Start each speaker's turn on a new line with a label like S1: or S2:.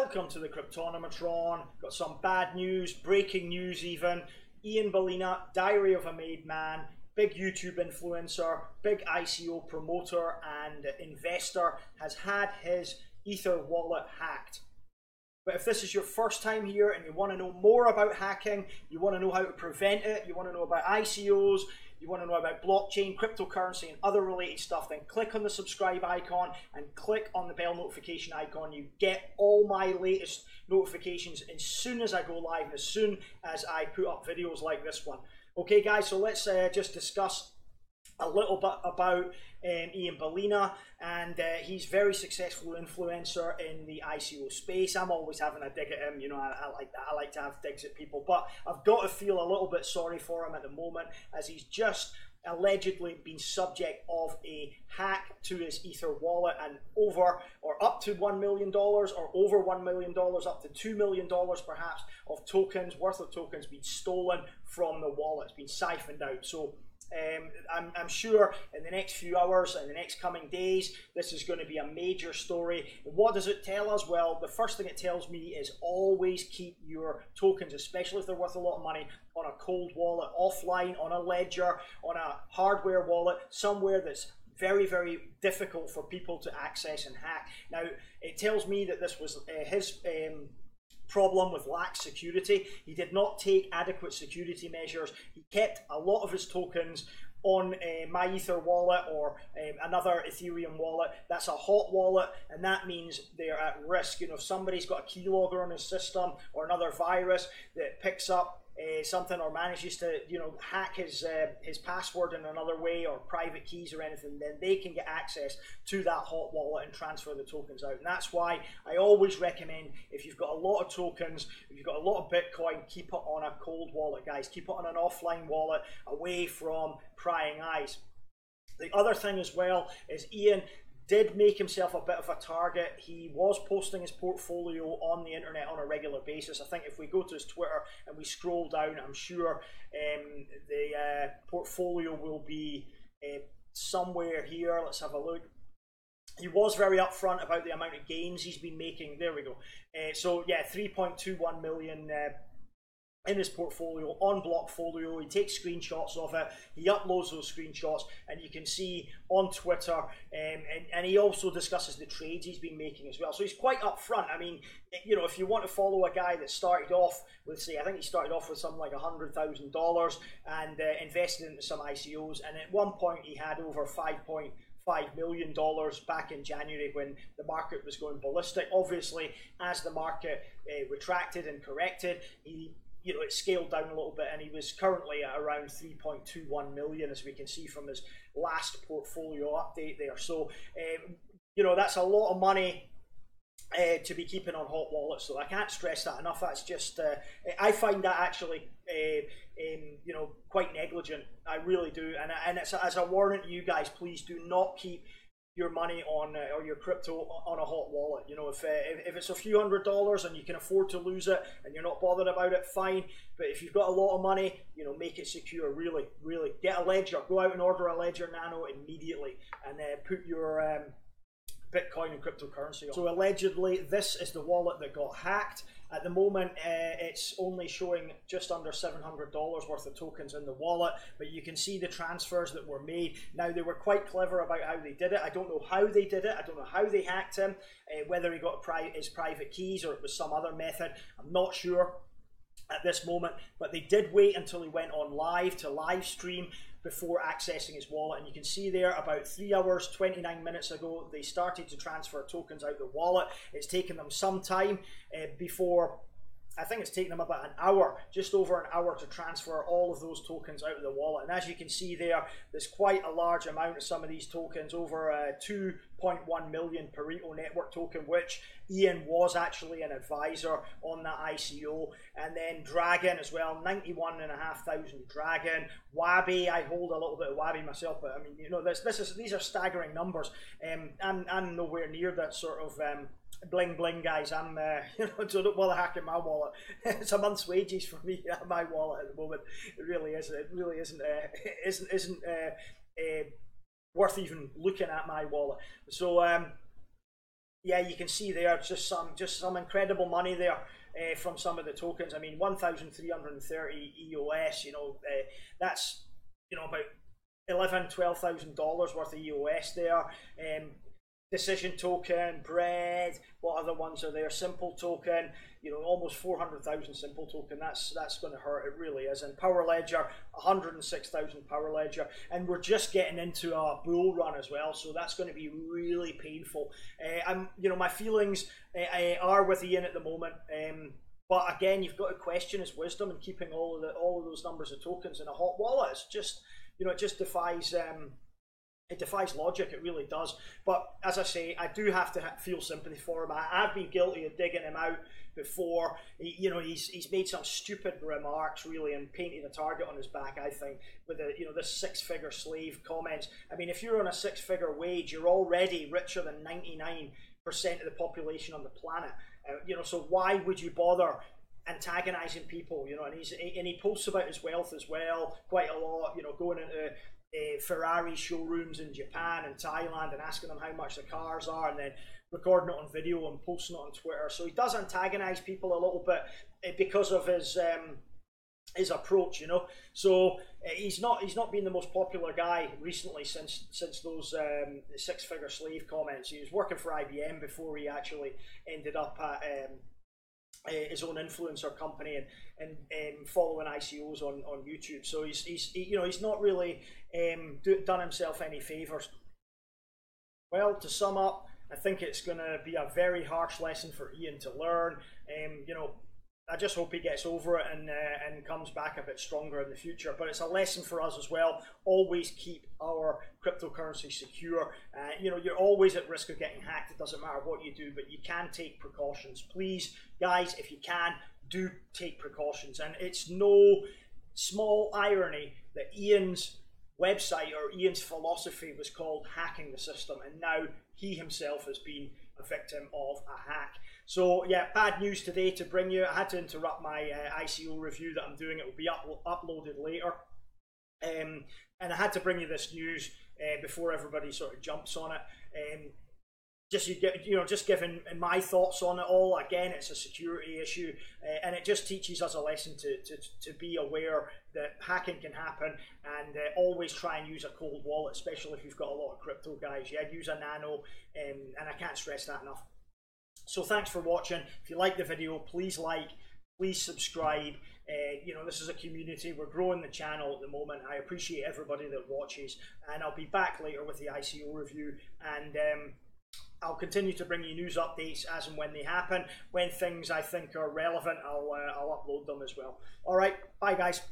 S1: Welcome to the Cryptonometron. Got some bad news, breaking news even. Ian Balina, Diary of a Made Man, big YouTube influencer, big ICO promoter and investor, has had his Ether wallet hacked. But if this is your first time here and you want to know more about hacking, you want to know how to prevent it, you want to know about ICOs, you want to know about blockchain, cryptocurrency and other related stuff, then click on the subscribe icon and click on the bell notification icon. You get all my latest notifications as soon as I go live, and as soon as I put up videos like this one. Okay guys, so let's just discuss a little bit about Ian Balina, and he's a very successful influencer in the ICO space. I'm always having a dig at him, you know, I like that. I like to have digs at people, but I've got to feel a little bit sorry for him at the moment, as he's just allegedly been subject of a hack to his Ether wallet, and over or up to $1 million or over $1 million, up to $2 million perhaps of tokens, worth of tokens being stolen from the wallet. It's been siphoned out. So I'm sure in the next few hours and the next coming days, this is going to be a major story. What does it tell us? Well, the first thing it tells me is always keep your tokens, especially if they're worth a lot of money, on a cold wallet, offline, on a ledger, on a hardware wallet, somewhere that's very, very difficult for people to access and hack. Now, it tells me that this was his problem with lax security. He did not take adequate security measures. He kept a lot of his tokens on my Ether wallet or another Ethereum wallet. That's a hot wallet, and that means they're at risk. You know, if somebody's got a keylogger on his system or another virus that picks up something or manages to, you know, hack his password in another way, or private keys or anything, then they can get access to that hot wallet and transfer the tokens out. And that's why I always recommend, if you've got a lot of tokens, if you've got a lot of Bitcoin, keep it on a cold wallet, guys. Keep it on an offline wallet, away from prying eyes. The other thing as well is Ian did make himself a bit of a target. He was posting his portfolio on the internet on a regular basis. I think if we go to his Twitter and we scroll down, I'm sure the portfolio will be somewhere here. Let's have a look. He was very upfront about the amount of gains he's been making. There we go. So yeah, 3.21 million in his portfolio on Blockfolio. He takes screenshots of it, he uploads those screenshots, and you can see on Twitter, and he also discusses the trades he's been making as well. So he's quite upfront. I mean, you know, if you want to follow a guy that started off with, say, I think he started off with something like $100,000 and invested into some ICOs, and at one point he had over $5 million back in January when the market was going ballistic. Obviously, as the market retracted and corrected, it scaled down a little bit, and he was currently at around 3.21 million, as we can see from his last portfolio update there. So, that's a lot of money to be keeping on hot wallets. So I can't stress that enough. That's just, I find that actually, quite negligent. I really do. And it's as a warning to you guys, please do not keep your money on or your crypto on a hot wallet. You know, if it's a few $100s and you can afford to lose it and you're not bothered about it, fine. But if you've got a lot of money, make it secure. Really get a ledger. Go out and order a ledger nano immediately, and put your Bitcoin and cryptocurrency on. So allegedly, this is the wallet that got hacked. At the moment, it's only showing just under $700 worth of tokens in the wallet, but you can see the transfers that were made. Now, they were quite clever about how they did it. I don't know how they did it. I don't know how they hacked him, whether he got his private keys or it was some other method. I'm not sure at this moment, but they did wait until he went on live to live stream before accessing his wallet. And you can see there, about 3 hours 29 minutes ago, they started to transfer tokens out the wallet. It's taken them some time before, I think it's taken them about an hour, just over an hour, to transfer all of those tokens out of the wallet. And as you can see there, there's quite a large amount of some of these tokens, over 2.1 million Pareto network token, which Ian was actually an advisor on that ICO. And then Dragon as well, 91,500 Dragon. Wabi, I hold a little bit of Wabi myself, but I mean, these are staggering numbers. I'm nowhere near that sort of bling bling, guys. I'm so don't bother hacking my wallet. It's a month's wages for me at my wallet at the moment. It really isn't. It really isn't worth even looking at my wallet. So yeah, you can see there just some incredible money there from some of the tokens. I mean, 1,330 EOS. You know, that's, you know, about $12,000 worth of EOS there. Decision token, bread. What other ones are there? Simple token. You know, almost 400,000 simple token. That's going to hurt. It really is. And Power Ledger, 106,000 Power Ledger. And we're just getting into a bull run as well, so that's going to be really painful. You know, my feelings are with Ian at the moment. But again, you've got to question his wisdom in keeping all of those numbers of tokens in a hot wallet. It's just, you know, it just defies. It defies logic, it really does. But as I say, I do have to feel sympathy for him. I've been guilty of digging him out before. You know, he's made some stupid remarks, really, and painted a target on his back, I think, with the, you know, this six-figure slave comments. I mean, if you're on a six-figure wage, you're already richer than 99% of the population on the planet. You know, so why would you bother antagonizing people? You know, and he posts about his wealth as well, quite a lot. You know, going into Ferrari showrooms in Japan and Thailand and asking them how much the cars are, and then recording it on video and posting it on Twitter. So he does antagonize people a little bit because of his approach, you know. So he's not been the most popular guy recently since those six-figure slave comments. He was working for IBM before he actually ended up at his own influencer company and following ICOs on YouTube. So he's you know, he's not really done himself any favors. Well, to sum up, I think it's going to be a very harsh lesson for Ian to learn. You know, I just hope he gets over it and comes back a bit stronger in the future. But it's a lesson for us as well. Always keep our cryptocurrency secure. You know, you're always at risk of getting hacked. It doesn't matter what you do, but you can take precautions. Please, guys, if you can, do take precautions. And it's no small irony that Ian's website or Ian's philosophy was called hacking the system, and now he himself has been a victim of a hack. So yeah, bad news today to bring you. I had to interrupt my ICO review that I'm doing. It will be uploaded later, and I had to bring you this news before everybody sort of jumps on it. Just giving my thoughts on it all. Again, it's a security issue, and it just teaches us a lesson to be aware that hacking can happen, and always try and use a cold wallet, especially if you've got a lot of crypto guys. Yeah, use a nano, and I can't stress that enough. So thanks for watching. If you like the video, please like, please subscribe. You know, this is a community. We're growing the channel at the moment. I appreciate everybody that watches, and I'll be back later with the ICO review, and I'll continue to bring you news updates as and when they happen. When things I think are relevant, I'll upload them as well. All right, bye guys.